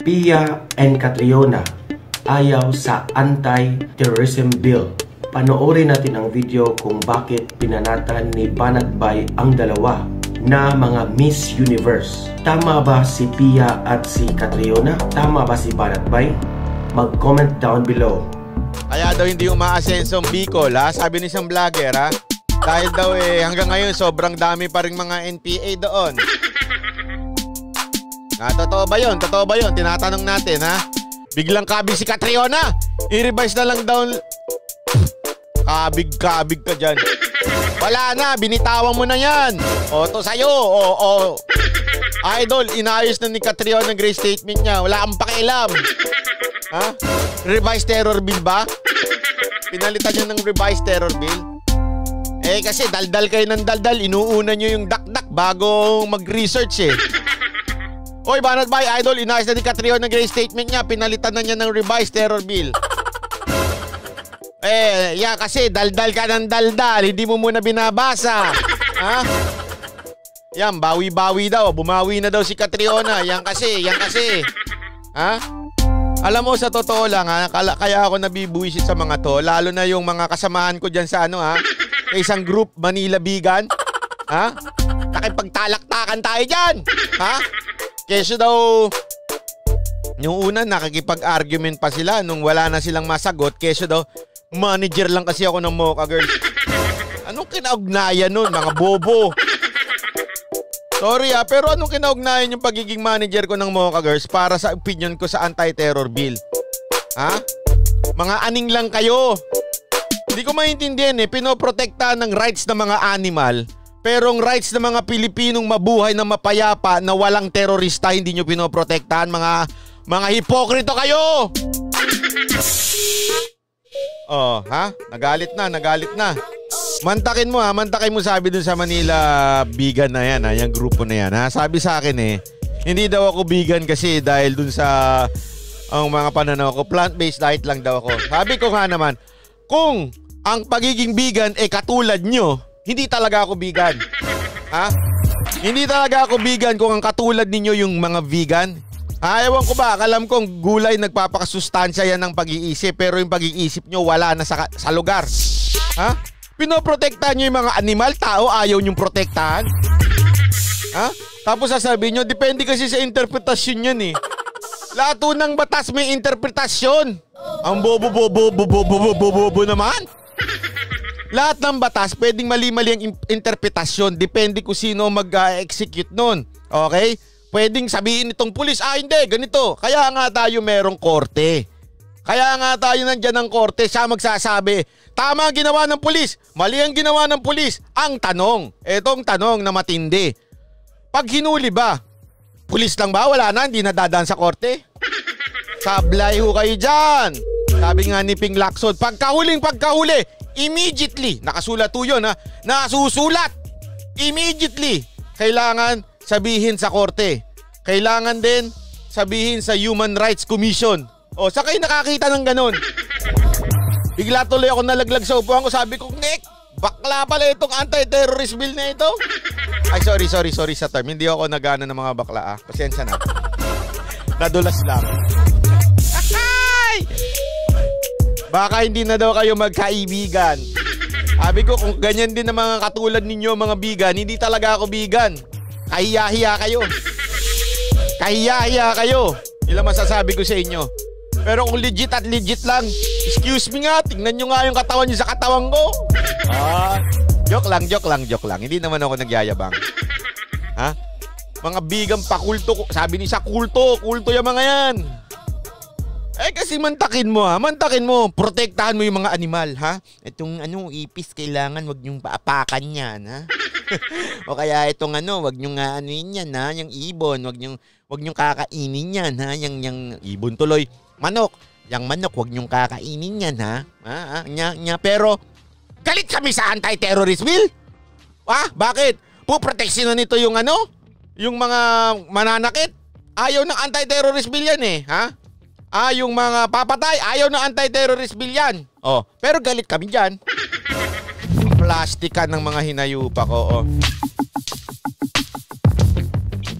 Pia and Catriona ayaw sa anti-terrorism bill. Panoorin natin ang video kung bakit pinanatan ni Banatbay ang dalawa na mga Miss Universe. Tama ba si Pia at si Catriona? Tama ba si Banatbay? Mag-comment down below. Kaya daw hindi umaasenso ang Bicol, ha? Sabi ni isang vlogger, ha? Dahil daw hanggang ngayon sobrang dami pa ring mga NPA doon. Totoo ba yun? Totoo ba yun? Tinatanong natin, ha? Biglang kabig si Catriona. I-revise na lang daw. Kabig ka dyan. Wala na, binitawan mo na yan. O, to sa'yo. O. Idol, inayos na ni Catriona ang great statement niya. Wala kang pakialam. Ha? Revised terror bill ba? Pinalitan niya ng revised terror bill? Kasi daldal kayo ng daldal. Inuuna nyo yung dakdak bago mag-research Oy, Banatbay, idol, inayos na ni Catriona ng great statement niya. Pinalitan na niya ng revised terror bill. Kasi daldal ka ng daldal. Hindi mo muna binabasa. Ha? Yan, bawi-bawi daw. Bumawi na daw si Catriona. Yan kasi. Ha? Alam mo, sa totoo lang, ha? Kaya ako nabibuisit sa mga to. Lalo na yung mga kasamahan ko dyan sa ha? Sa isang group, Manila Bigan. Ha? Nakipagtalaktakan tayo dyan. Ha? Kesyo daw, yung una nakikipag-argument pa sila nung wala na silang masagot. Kesyo daw, manager lang kasi ako ng Mocha Girls. Anong kinaugnayan nun, mga bobo? Sorry pero anong kinaugnayan yung pagiging manager ko ng Mocha Girls para sa opinion ko sa anti-terror bill? Ha? Mga aning lang kayo. Hindi ko maintindihan pinoprotektahan ng rights ng mga animal. Pero ang rights ng mga Pilipinong mabuhay na mapayapa na walang terorista, hindi nyo pinoprotektahan. Mga hipokrito kayo! Ha? Nagalit na. Mantakin mo sabi dun sa Manila Bigan na yan, yung grupo na yan. Ha? Sabi sa akin hindi daw ako vegan kasi dahil dun sa ang mga pananaw ko, plant-based diet lang daw ako. Sabi ko nga naman, kung ang pagiging vegan katulad nyo, hindi talaga ako vegan. Ha? Hindi talaga ako vegan kung ang katulad ninyo yung mga vegan. Ewan ko ba, alam kong gulay nagpapakasustansya yan ng pag-iisip, pero yung pag-iisip nyo wala na sa lugar. Ha? Pinoprotektahan nyo yung mga animal, tao, ayaw nyong protektahan. Ha? Tapos sasabihin nyo, depende kasi sa interpretasyon yan Lahat ng batas may interpretasyon. Ang bobo naman. Lahat ng batas, pwedeng mali-mali ang interpretasyon. Depende kung sino mag-execute nun. Okay? Pwedeng sabihin itong pulis, hindi, ganito. Kaya nga tayo merong korte. Kaya nga tayo nandyan ng korte. Siya magsasabi, tama ang ginawa ng pulis, mali ang ginawa ng pulis. Ang tanong, etong tanong na matindi. Pag hinuli ba, pulis lang ba? Wala na, hindi nadadaan sa korte? Sablay ho kayo dyan. Sabi nga ni Ping Lacson, pagkahuli, immediately, nakasulat po yun nasusulat, immediately, kailangan sabihin sa korte. Kailangan din sabihin sa Human Rights Commission. Sa kayo nakakita ng ganun? Bigla tuloy ako nalaglag sa upuan ko. Sabi ko, Nick, bakla pala itong anti-terrorist bill na ito. Ay, sorry sa term. Hindi ako nagana ng mga bakla Pasensya na. Nadulas lang. Baka hindi na daw kayo magkaibigan. Sabi ko, kung ganyan din ang mga katulad ninyo, mga bigan, hindi talaga ako bigan. Kahiya-hiya kayo. Ilang masasabi ko sa inyo. Pero kung legit lang, excuse me nga, tingnan nyo nga yung katawan nyo sa katawan ko. Joke lang. Hindi naman ako nagyayabang. Ha? Mga bigang pakulto, sabi ni sa kulto yung mga yan. Kasi mantakin mo, protektahan mo yung mga animal, ha? Itong ipis, kailangan wag nyong paapakan yan, ha? O kaya itong wag nyong yan, ha? Yung ibon, wag nyong kakainin yan, ha? Yung ibon tuloy, manok. Yung manok, wag nyong kakainin yan, ha? Pero, galit kami sa anti-terrorist bill? Bakit? Puproteksyon na nito yung yung mga mananakit. Ayaw ng anti-terrorist bill yan ha? Yung mga papatay, ayaw ng anti-terrorist bill yan. Pero galit kami dyan. Plastikan ng mga hinayupa ko.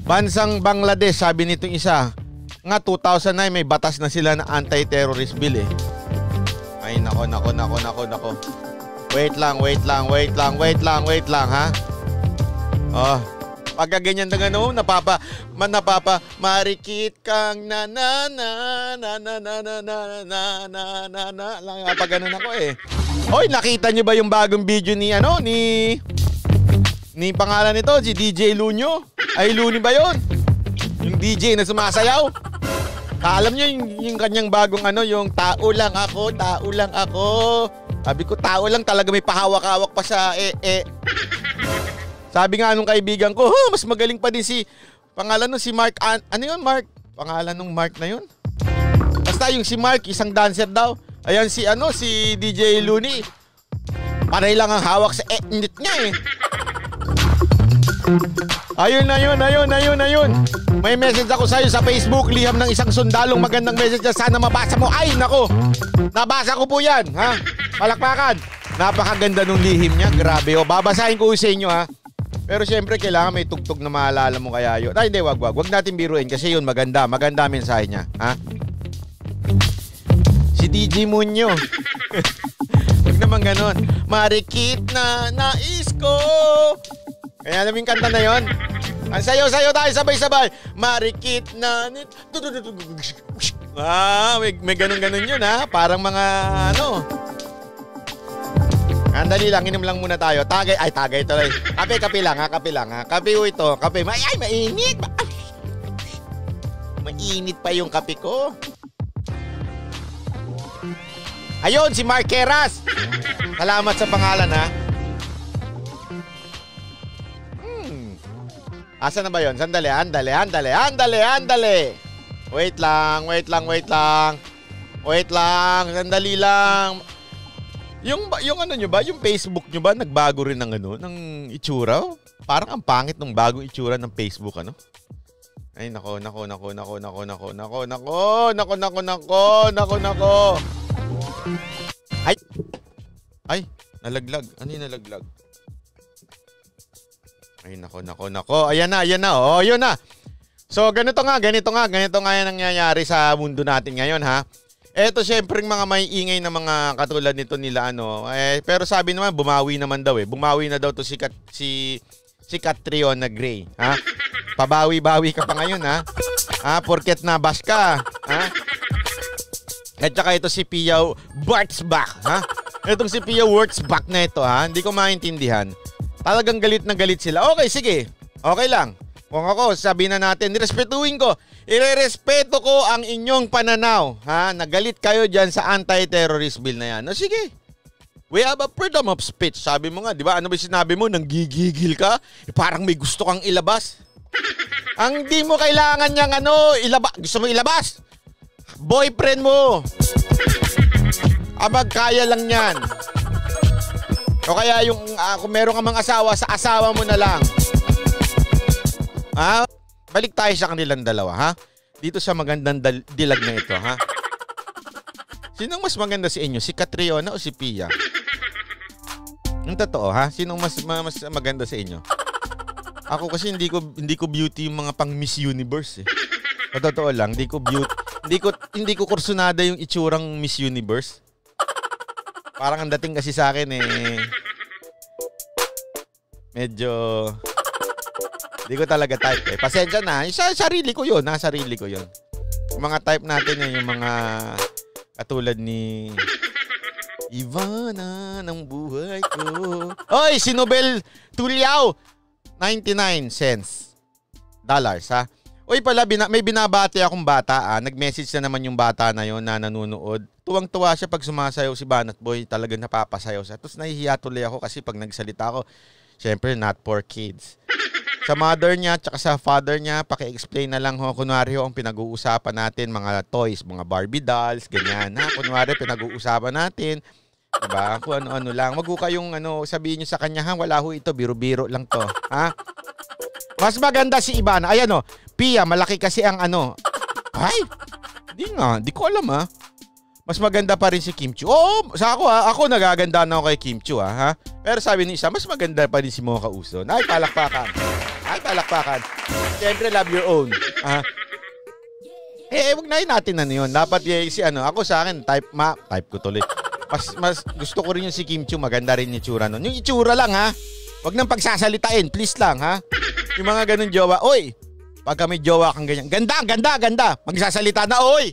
Bansang Bangladesh, sabi nitong isa, Nga 2009 may batas na sila na anti-terrorist bill eh. Ay nako. Wait lang ha. Oh, pagka ganyan na gano'n, napapa marikit kang na lang pag ganun ako eh. Hoy, nakita niyo ba yung bagong video ni ni pangalan nito, si DJ Lunyo? Ay, Luni ba yun? Yung DJ na sumasayaw? Alam niyo yung kanyang bagong yung tao lang ako. Sabi ko, tao lang talaga, may pahawak-hawak pa sa Sabi nga nung kaibigan ko, mas magaling pa din si pangalan nung si Mark. Ano yun, Mark? Pangalan nung Mark na yun? Basta yung si Mark, isang dancer daw. Ayan si DJ Looney. Panay lang ang hawak sa nit niya eh. Ayun na yun. May message ako sa'yo sa Facebook. Liham ng isang sundalong, magandang message na sana mabasa mo. Ay, nako. Nabasa ko po yan, ha? Palakpakan. Napakaganda nung lihim niya. Grabe, babasahin ko sa inyo, ha? Pero syempre, kailangan may tugtog na maalala mo kaya yun. Ay, hindi, wag natin biruin kasi yun, maganda mensahe niya, ha? Si DJ Munyo. Wag naman ganon. Marikit na nais ko. Kaya alam yung kanta na yun? Ang sayo-sayo tayo sabay-sabay. Marikit na may ganun-ganun yun ha. Parang mga Andali lang, inom lang muna tayo. Tagay tuloy. Kape lang ha. Kape ito. Kape. Ay, mainit. Mainit pa yung kape ko. Ayun, si Mark Keras. Salamat sa pangalan ha. Asa na ba yun? Sandali. Wait lang. Sandali lang. Yung nyo ba? Yung Facebook nyo ba? Nagbago rin ng itsura? Parang ang pangit ng bagong itsura ng Facebook, Ay, nako. Ay, nalaglag. Ano yung nalaglag? Ay, nako. Ayan na. Oh, yun na. So, ganito nga yung nangyayari sa mundo natin ngayon, ha? Eto, syempre, mga may ingay na mga katulad nito nila, pero sabi naman, bumawi naman daw, Bumawi na daw to si Catriona Gray, ha? Pabawi-bawi ka pa ngayon, ha? Porket nabash ka, ha? At saka ito si Pia Wurtzbach, ha? Itong si Pia Wurtzbach na ito, ha? Hindi ko maintindihan. Talagang galit na galit sila. Okay, sige. Okay lang. Kung ako, sabihin na natin, nirespetuhin ko. Irerespeto ko ang inyong pananaw. Ha? Nagalit kayo dyan sa anti-terrorist bill na yan. Sige. We have a freedom of speech. Sabi mo nga, di ba? Ano ba sinabi mo? Nanggigigil ka? Parang may gusto kang ilabas. Ang di mo kailangan niyang gusto mo ilabas? Boyfriend mo. Abag, kaya lang yan. O kaya kung meron ka mang asawa, sa asawa mo na lang. Ha? Balik tayo sa kanilang dalawa, ha? Dito sa magandang dilag na ito, ha? Sinong mas maganda sa inyo? Si Catriona o si Pia? Ang totoo, ha? Sinong mas maganda sa inyo? Ako kasi hindi ko beauty yung mga pang Miss Universe, Sa totoo lang, hindi ko kursunada yung itsurang Miss Universe. Parang ang dating kasi sa akin medyo hindi ko talaga type Pasensya na. Sarili ko yun. Yung mga type natin yung mga katulad ni Ivana ng buhay ko. Oy, si Nobel Tuliao. 99 cents. Dollars, ha? Uy pala, may binabati akong bata. Nag-message na naman yung bata na yon na nanonood. Tuwang-tuwa siya pag sumasayaw si Banat Boy. Talagang napapasayaw siya. Tapos nahihiya tuloy ako kasi pag nagsalita ako, syempre not for kids. Sa mother niya at sa father niya, paki-explain na lang kunwari ang pinag-uusapan natin, mga toys, mga Barbie dolls, ganyan. Kunwari pinag-uusapan natin, diba? Kung ano-ano lang. Wag ho kayong sabihin niyo sa kanya, wala ho ito, biro-biro lang to. Ha? Mas maganda si Ivana. Ayan Pia, malaki kasi ang Ay, di ko alam Mas maganda pa rin si Kim Chu. Oo, sa ako nagaganda na ako kay Kim Chu ha. Pero sabi ni isa, mas maganda pa rin si Mocha Uson. Ay, palakpakan. Siyempre, love your own. Wag na natin yun. Dapat si ako sa akin, type ko tuloy. Mas gusto ko rin yung si Kim Chiu, maganda rin yung itsura nun. Yung itsura lang ha. Wag nang pagsasalitain, please lang ha. Yung mga ganun jowa, oy, pagka may jowa kang ganyan, ganda. Magsasalita na, oy.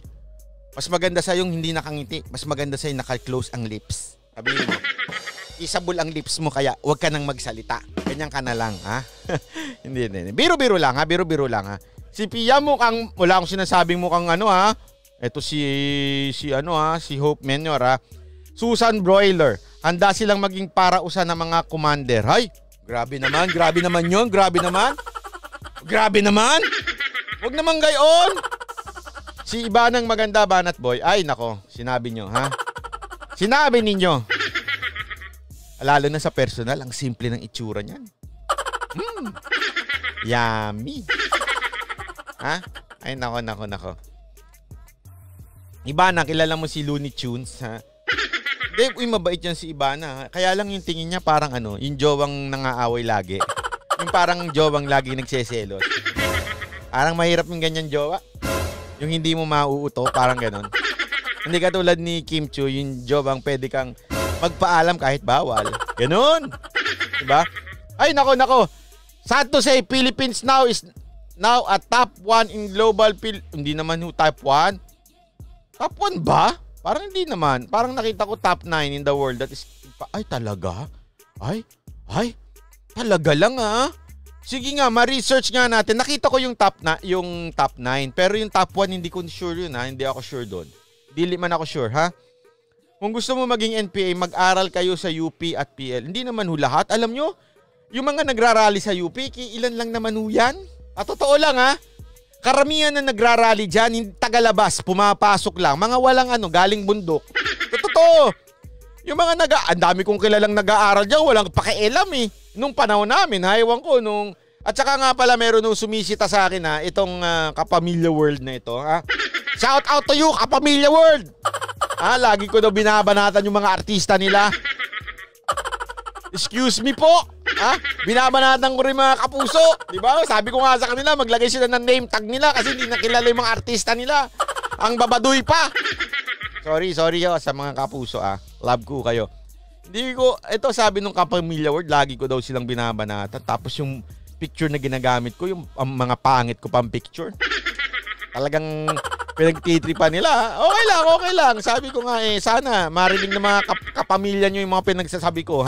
Mas maganda sa yung hindi nakangiti, mas maganda sa yung naka-close ang lips. Sabihin mo, isabol ang lips mo kaya wag ka nang magsalita. Ganyan ka na lang ha. hindi. Biro-biro lang ha. Si Pia wala akong sinasabing mukhang ha. Ito si Hope Menyor ha. Susan Broiler, handa silang maging parausan ng mga commander. Hay, grabe naman yun, grabe naman. Huwag naman gayon. Si Ibanang maganda, Banat Boy. Ay, nako, sinabi nyo, ha? Sinabi ninyo. Lalo na sa personal, ang simple ng itsura niyan. Yummy. Ha? Ay, nako. Ibanang, kilala mo si Looney Tunes, ha? Mabait yan si Ibana. Kaya lang yung tingin niya parang yung jowang nangaaway lagi. Yung parang jowang lagi nagseselos. Parang mahirap yung ganyan jowa. Yung hindi mo mauuto, parang ganon. Hindi katulad ni Kim Chiu, yung jowang pwede kang magpaalam kahit bawal. Ganon. Diba? Ay, nako. Sad to say, Philippines now is a top 1 in global hindi naman top 1. Top 1 ba? Parang hindi naman. Parang nakita ko top 9 in the world. That is, ay talaga? Ay, talaga lang Sige nga, ma-research nga natin. Nakita ko yung top 9. Pero yung top 1, hindi ko sure yun Hindi ako sure doon. Dili man ako sure ha. Kung gusto mo maging NPA, mag-aral kayo sa UP at PL. Hindi naman lahat. Alam nyo, yung mga nagrarally sa UP, ilan lang naman yan. At totoo lang karamihan na nagrarally dyan, tagalabas, pumapasok lang. Mga walang galing bundok. Totoo. Yung mga ang dami kong kilalang nag-aaral dyan, walang pakialam Nung panahon namin, ewan ko, At saka nga pala meron nung sumisita sa akin itong Kapamilya World na ito. Shout out to you, Kapamilya World! Lagi ko daw binabanatan yung mga artista nila. Excuse me po! Binabanatan ko rin mga kapuso. Diba? Sabi ko nga sa kanila, maglagay sila ng name tag nila kasi hindi nakilala yung mga artista nila. Ang babaduy pa. Sorry sa mga kapuso Love ko kayo. Ito sabi nung Kapamilya World, lagi ko daw silang binabanatan. Tapos yung picture na ginagamit ko, yung mga pangit ko pang picture. Talagang pinagtitripan nila. Okay lang. Sabi ko nga sana marinig ng mga kapamilya nyo yung mga pinagsasabi ko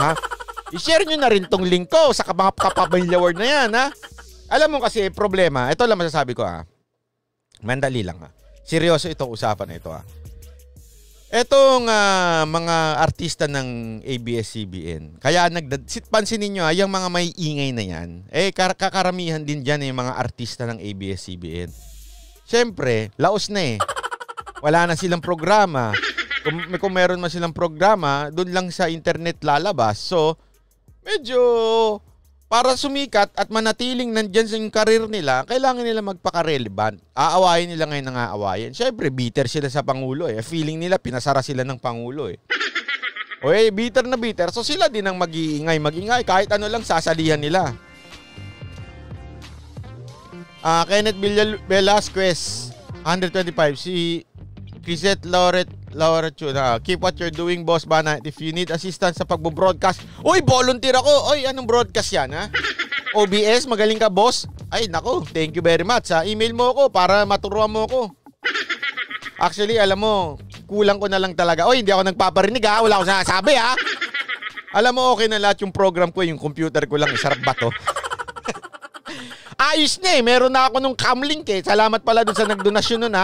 I-share nyo na rin tong link ko sa mga Kapamilya World na yan Alam mo kasi problema, ito lang masasabi ko Mandali lang Seryoso itong usapan na ito Etong mga artista ng ABS-CBN. Kaya pansinin nyo yung mga may ingay na yan. Kakaramihan din dyan yung mga artista ng ABS-CBN. Siyempre, laos na Wala na silang programa. Kung meron man silang programa, doon lang sa internet lalabas. So, medyo para sumikat at manatiling nandyan sa yung karir nila, kailangan nila magpaka-relevant. Aawayin nila ngayon ng aawayin. Siyempre, bitter sila sa Pangulo Feeling nila, pinasara sila ng Pangulo bitter na bitter. So, sila din ang mag-iingay. Kahit ano lang, sasalihan nila. Kenneth Velasquez, 125. Si Crisette Laura Chuna, keep what you're doing, boss Bana. If you need assistance sa pagbo-broadcast, volunteer ako. Anong broadcast yan, OBS, magaling ka, boss. Ay, nako, thank you very much. Email mo ako para maturuan mo ako. Actually, alam mo, kulang ko na lang talaga. Hindi ako nagpaparinig, wala akong sinasabi, Alam mo, okay na lahat yung program ko, yung computer ko lang, sarap ba to? Ayos na meron na ako nung camlink Salamat pala dun sa nagdonasyon nun,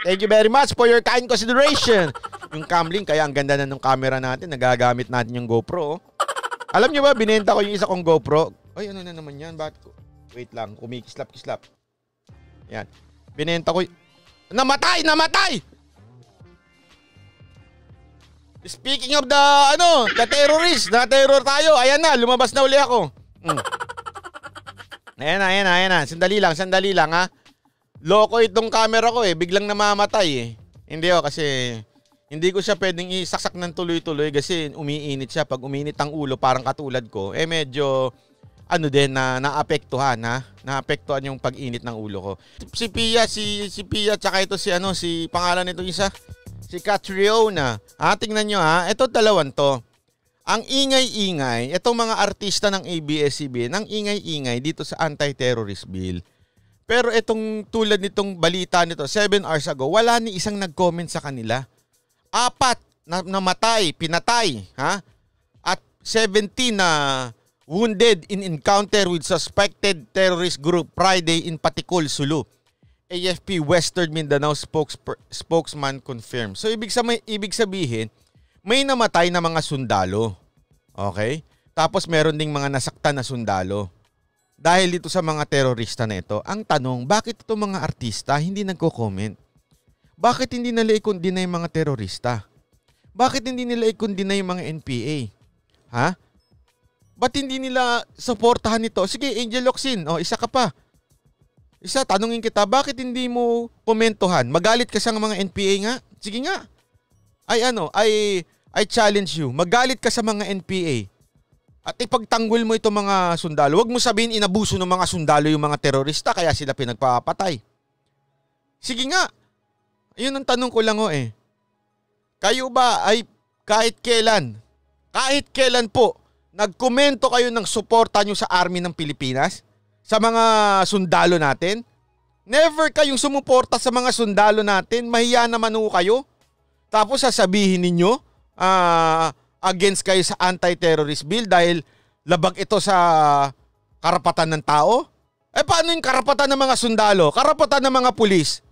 Thank you very much for your kind consideration. Yung camlink, kaya ang ganda na ng camera natin. Nagagamit natin yung GoPro. Alam nyo ba, binenta ko yung isa kong GoPro. Ano na naman yan? Wait lang, kumikislap-kislap. Yan. Binenta ko Namatay! Speaking of the terrorist, na-terror tayo. Ayan na, lumabas na uli ako. Ayan na. Sandali lang Loko itong camera ko biglang namamatay Hindi kasi hindi ko siya pwedeng isaksak ng tuloy-tuloy kasi umiinit siya. Pag uminit ang ulo parang katulad ko, medyo ano din na naapektuhan ha. Naapektuhan yung pag-init ng ulo ko. Si Pia, si Pia tsaka ito si pangalan nito isa, si Catriona. Tingnan nyo ha, ito dalawang to. Ang ingay-ingay, itong mga artista ng ABS-CBN, ang ingay-ingay dito sa anti-terrorist bill. Pero itong tulad nitong balita nito, 7 hours ago, wala ni isang nag-comment sa kanila. 4 na namatay, pinatay, ha? At 17 na wounded in encounter with suspected terrorist group Friday in Patikul, Sulu. AFP Western Mindanao spokesman confirmed. So ibig sabihin, may namatay na mga sundalo. Okay? Tapos meron ding mga nasaktan na sundalo. Dahil dito sa mga terorista na ito, ang tanong, bakit itong mga artista hindi nagko-comment? Bakit hindi nila i-condena yung mga terorista? Bakit hindi nila i-condena yung mga NPA? Ha? Ba't hindi nila suportahan ito? Sige, Angel Locsin, isa ka pa. Isa, tanungin kita, bakit hindi mo komentuhan? Magalit ka sa mga NPA nga? Sige nga. I challenge you. Magalit ka sa mga NPA. At ipagtanggol mo itong mga sundalo. Huwag mo sabihin inabuso ng mga sundalo yung mga terorista kaya sila pinagpapatay. Sige nga. Yun ang tanong ko lang Kayo ba ay kahit kailan po, nagkomento kayo ng suporta nyo sa Army ng Pilipinas? Sa mga sundalo natin? Never kayong sumuporta sa mga sundalo natin. Mahiya naman ho kayo. Tapos sasabihin ninyo, against kayo sa anti-terrorist bill dahil labag ito sa karapatan ng tao? Paano yung karapatan ng mga sundalo? Karapatan ng mga pulis?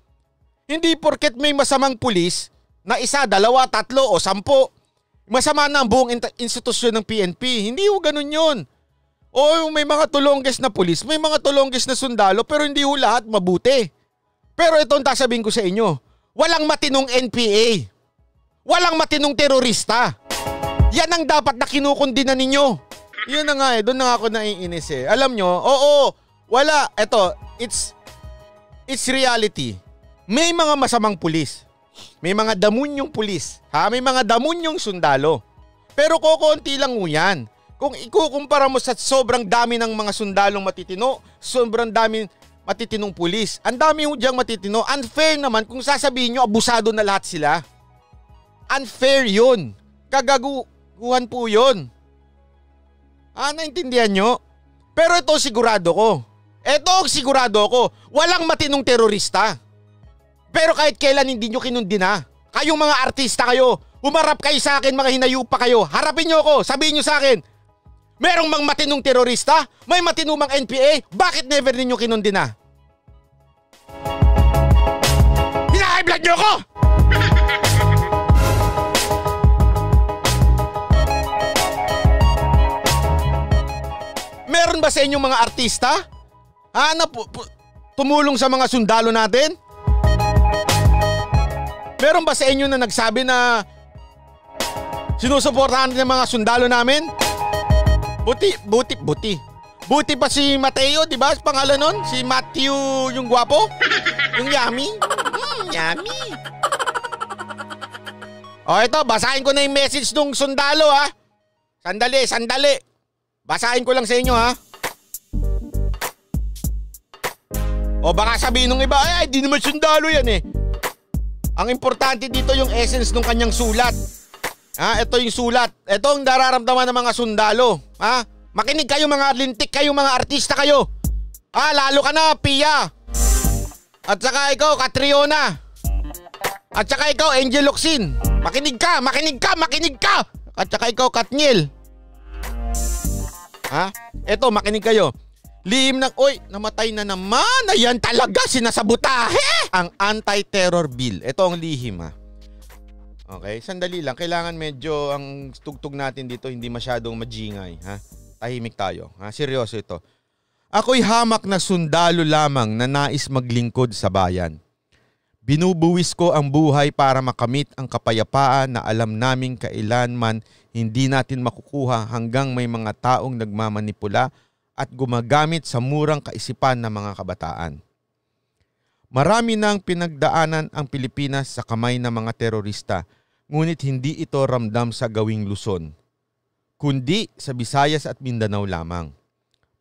Hindi porket may masamang pulis na 1, 2, 3 o 10, masama na ang buong institusyon ng PNP. Hindi ho ganun yun. O may mga tulongges na pulis, may mga tulongges na sundalo, pero hindi ho lahat mabuti. Pero ito ang sasabihin ko sa inyo. Walang matinong NPA. Walang matinong terorista. Yan ang dapat na kinukundina ninyo. Yun na nga doon na ako naiinis Alam nyo, wala. Ito, it's reality. May mga masamang pulis. May mga damunyong pulis, may mga damunyong sundalo. Pero kokonti lang ho yan. Kung ikukumpara mo sa sobrang dami ng mga sundalong matitino, sobrang dami matitinong pulis, ang dami ho diyang matitino. Unfair naman kung sasabihin nyo abusado na lahat sila. Unfair yun. Kagaguhan po yun. Naintindihan nyo? Pero ito sigurado ko. Walang matinong terorista. Pero kahit kailan hindi nyo kinundina. Kayong mga artista kayo, humarap kayo sa akin, mga hinayupa kayo. Harapin nyo ako, sabihin nyo sa akin. Merong mang matinong terorista? May matinumang NPA? Bakit never ninyo kinundina? Hina-high-blood nyo ako! Meron ba sa inyong mga artista? Tumulong sa mga sundalo natin? Meron ba sa inyo na nagsabi na sinusuportahan ng mga sundalo namin? Buti pa si Mateo, di ba? Pangalan nun? Si Matthew yung gwapo? Yung yummy? Yummy. Ito, basahin ko na yung message ng sundalo Sandali. Basahin ko lang sa inyo baka sabihin ng iba, di naman sundalo yan Ang importante dito yung essence ng kanyang sulat. Ito yung sulat. Ito ang nararamdaman ng mga sundalo. Makinig kayo mga lintik kayo, mga artista kayo. Lalo ka na, Pia. At saka ikaw, Catriona. At saka ikaw, Angel Locsin. Makinig ka. At saka ikaw, Katniel. Ito, makinig kayo. Lihim ng, namatay na naman. Ayan talaga, sinasabotahe. Ang anti-terror bill. Ito ang lihim Okay, sandali lang. Kailangan medyo ang tugtog natin dito hindi masyadong majingay. Tahimik tayo. Seryoso ito. Ako'y hamak na sundalo lamang na nais maglingkod sa bayan. Binubuwis ko ang buhay para makamit ang kapayapaan na alam naming kailanman hindi natin makukuha hanggang may mga taong nagmamanipula at gumagamit sa murang kaisipan ng mga kabataan. Marami nang pinagdaanan ang Pilipinas sa kamay ng mga terorista, ngunit hindi ito ramdam sa gawing Luzon, kundi sa Visayas at Mindanao lamang.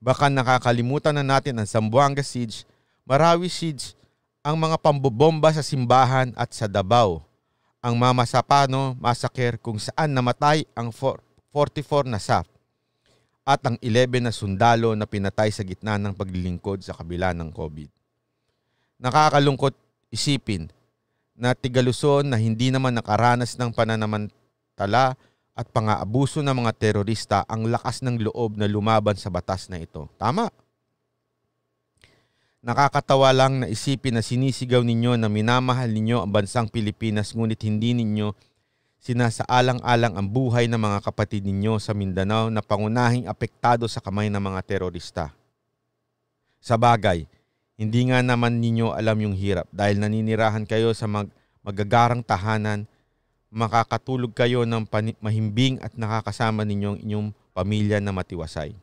Baka nakakalimutan na natin ang Zamboanga Siege, Marawi Siege, ang mga pambobomba sa simbahan at sa Davao, ang Mama Sapano massacre kung saan namatay ang 44 na SAF at ang 11 na sundalo na pinatay sa gitna ng paglilingkod sa kabila ng COVID. Nakakalungkot isipin na Tigaluson na hindi naman nakaranas ng pananamantala at pang-aabuso ng mga terorista ang lakas ng loob na lumaban sa batas na ito. Tama. Nakakatawa lang na isipin na sinisigaw ninyo na minamahal ninyo ang bansang Pilipinas ngunit hindi ninyo sinasaalang-alang ang buhay ng mga kapatid ninyo sa Mindanao na pangunahing apektado sa kamay ng mga terorista. Sa bagay, hindi nga naman ninyo alam yung hirap dahil naninirahan kayo sa magagarang tahanan, makakatulog kayo ng mahimbing at nakakasama ninyo ang inyong pamilya na matiwasay.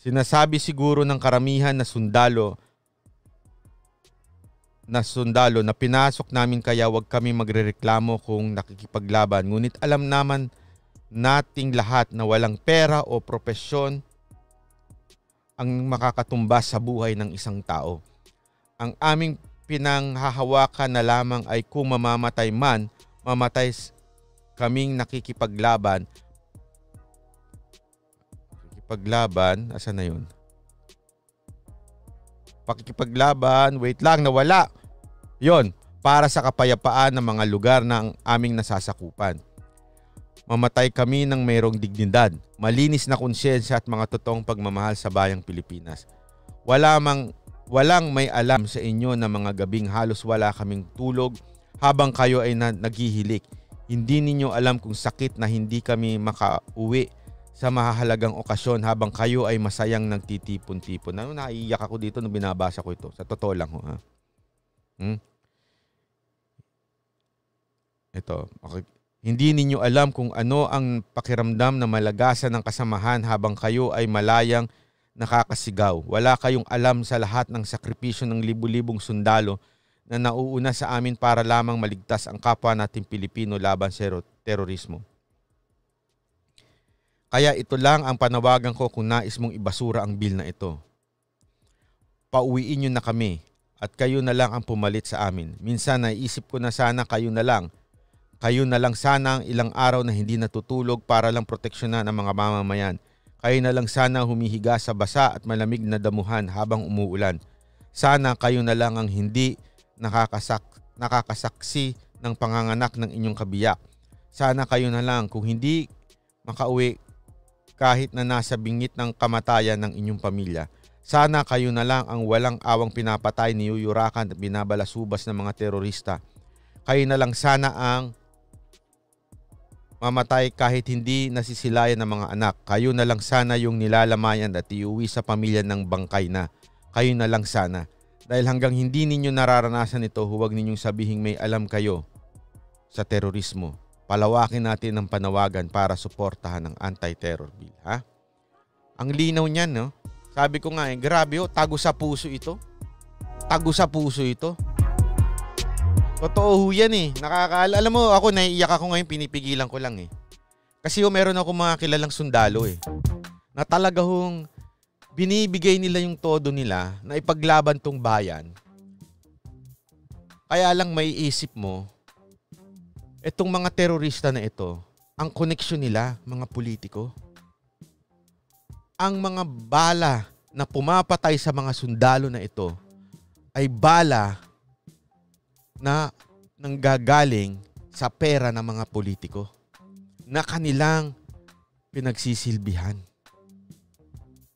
Sinasabi siguro ng karamihan na sundalo na pinasok namin kaya wag kami magrereklamo kung nakikipaglaban. Ngunit alam naman nating lahat na walang pera o propesyon ang makakatumbas sa buhay ng isang tao. Ang aming pinanghahawakan na lamang ay kung mamamatay man, mamatay kaming nakikipaglaban. Asan na yun? Pakikipaglaban, wait lang, nawala. Yon, para sa kapayapaan ng mga lugar na aming nasasakupan. Mamatay kami ng mayroong dignidad, malinis na konsyensya at mga totoong pagmamahal sa bayang Pilipinas. Walang may alam sa inyo na mga gabing halos wala kaming tulog habang kayo ay naghihilik. Hindi ninyo alam kung sakit na hindi kami makauwi sa mahahalagang okasyon habang kayo ay masayang nagtitipon-tipon. Naiiyak ako dito nung binabasa ko ito. Sa totoo lang ho. Ha? Ito. Okay. Hindi ninyo alam kung ano ang pakiramdam na malagasan ng kasamahan habang kayo ay malayang nakakasigaw. Wala kayong alam sa lahat ng sakripisyo ng libu-libong sundalo na nauuna sa amin para lamang maligtas ang kapwa nating Pilipino laban sa terorismo. Kaya ito lang ang panawagan ko kung nais mong ibasura ang bill na ito. Pauwiin nyo na kami at kayo na lang ang pumalit sa amin. Minsan naisip ko na sana kayo na lang sana ang ilang araw na hindi natutulog para lang proteksyonan ang mga mamamayan. Kayo na lang sana humihiga sa basa at malamig na damuhan habang umuulan. Sana kayo na lang ang hindi nakakasaksi ng panganganak ng inyong kabiyak. Sana kayo na lang kung hindi makauwi kahit na nasa bingit ng kamatayan ng inyong pamilya. Sana kayo na lang ang walang awang pinapatay, niyuyurakan at binabalasubas ng mga terorista. Kayo na lang sana ang mamatay kahit hindi nasisilayan ng mga anak. Kayo na lang sana yung nilalamayan at iuwi sa pamilya ng bangkay na. Kayo na lang sana. Dahil hanggang hindi ninyo nararanasan ito, huwag ninyong sabihing may alam kayo sa terorismo. Palawakin natin ang panawagan para suportahan ang anti-terror bill. Ha? Ang linaw niyan, no? Sabi ko nga, grabe, tago sa puso ito. Tago sa puso ito. Totoo yan eh. Alam mo, ako naiiyak ako ngayon, pinipigilan ko lang eh. Kasi meron ako mga kilalang sundalo eh. Na talaga binibigay nila yung todo nila na ipaglaban tong bayan. Kaya lang may isip mo, itong mga terorista na ito, ang koneksyon nila, mga politiko, ang mga bala na pumapatay sa mga sundalo na ito ay bala na nanggagaling sa pera ng mga politiko na kanilang pinagsisilbihan.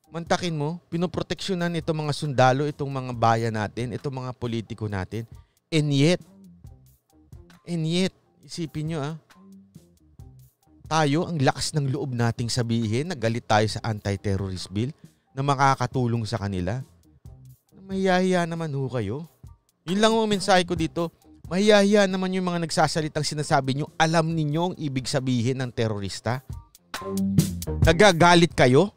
Mantakin mo, pinoproteksyonan itong mga sundalo, itong mga bayan natin, itong mga politiko natin. And yet, isipin nyo tayo, ang lakas ng loob nating sabihin na galit tayo sa anti-terrorist bill na makakatulong sa kanila. Mahiyahiya naman ho kayo. Yun lang ang mensahe ko dito. Mahiyahiya naman yung mga nagsasalitang sinasabi nyo, alam ninyo ang ibig sabihin ng terorista. Nagagalit kayo?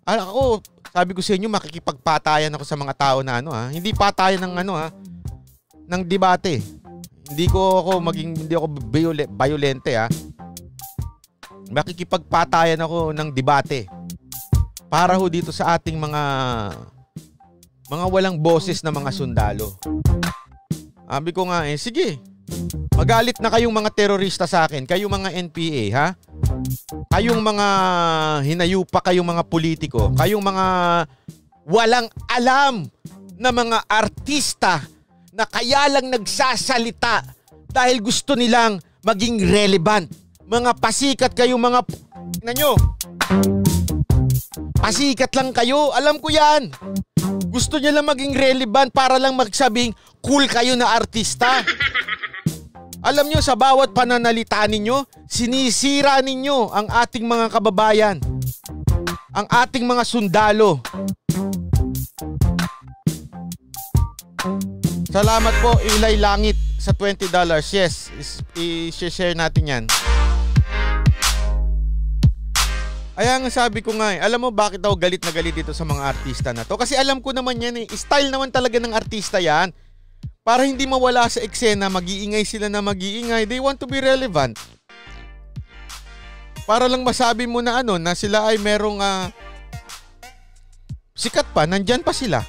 Ako, sabi ko sa inyo, makikipagpatayan ako sa mga tao na hindi patayan ng ng debate. Hindi ako violente Makikipagpatayan ako ng debate. para ho dito sa ating mga walang boses na mga sundalo. Sabi ko nga sige, magalit na kayong mga terorista sa akin, kayong mga NPA, ha? Kayong mga hinayupa, kayong mga politiko, kayong mga walang alam na mga artista na kaya lang nagsasalita dahil gusto nilang maging relevant. Mga pasikat kayong mga na nyo. Pasikat lang kayo, alam ko yan. Gusto nyo lang maging relevant para lang magsabing cool kayo na artista. Alam nyo, sa bawat pananalita ninyo, sinisira ninyo ang ating mga kababayan, ang ating mga sundalo. Salamat po, Ilay Langit, sa $20. Yes, i-share natin yan. Ay, ang sabi ko nga alam mo bakit ako galit na galit dito sa mga artista na to? Kasi alam ko naman yan style naman talaga ng artista yan. Para hindi mawala sa eksena, mag-iingay sila na mag-iingay. They want to be relevant. Para lang masabi mo na na sila ay merong sikat pa, nandyan pa sila.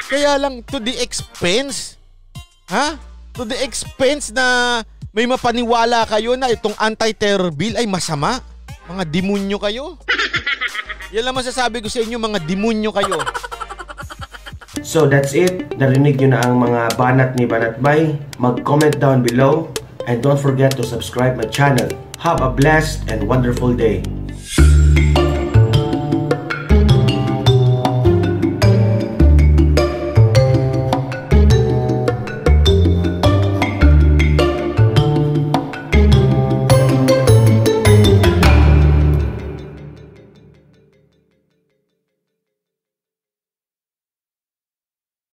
Kaya lang to the expense, to the expense na may mapaniwala kayo na itong anti-terror bill ay masama. Mga demonyo kayo. Yan lang masasabi ko sa inyo, mga demonyo kayo. So that's it. Narinig nyo na ang mga banat ni Banatbay. Mag-comment down below. And don't forget to subscribe my channel. Have a blessed and wonderful day.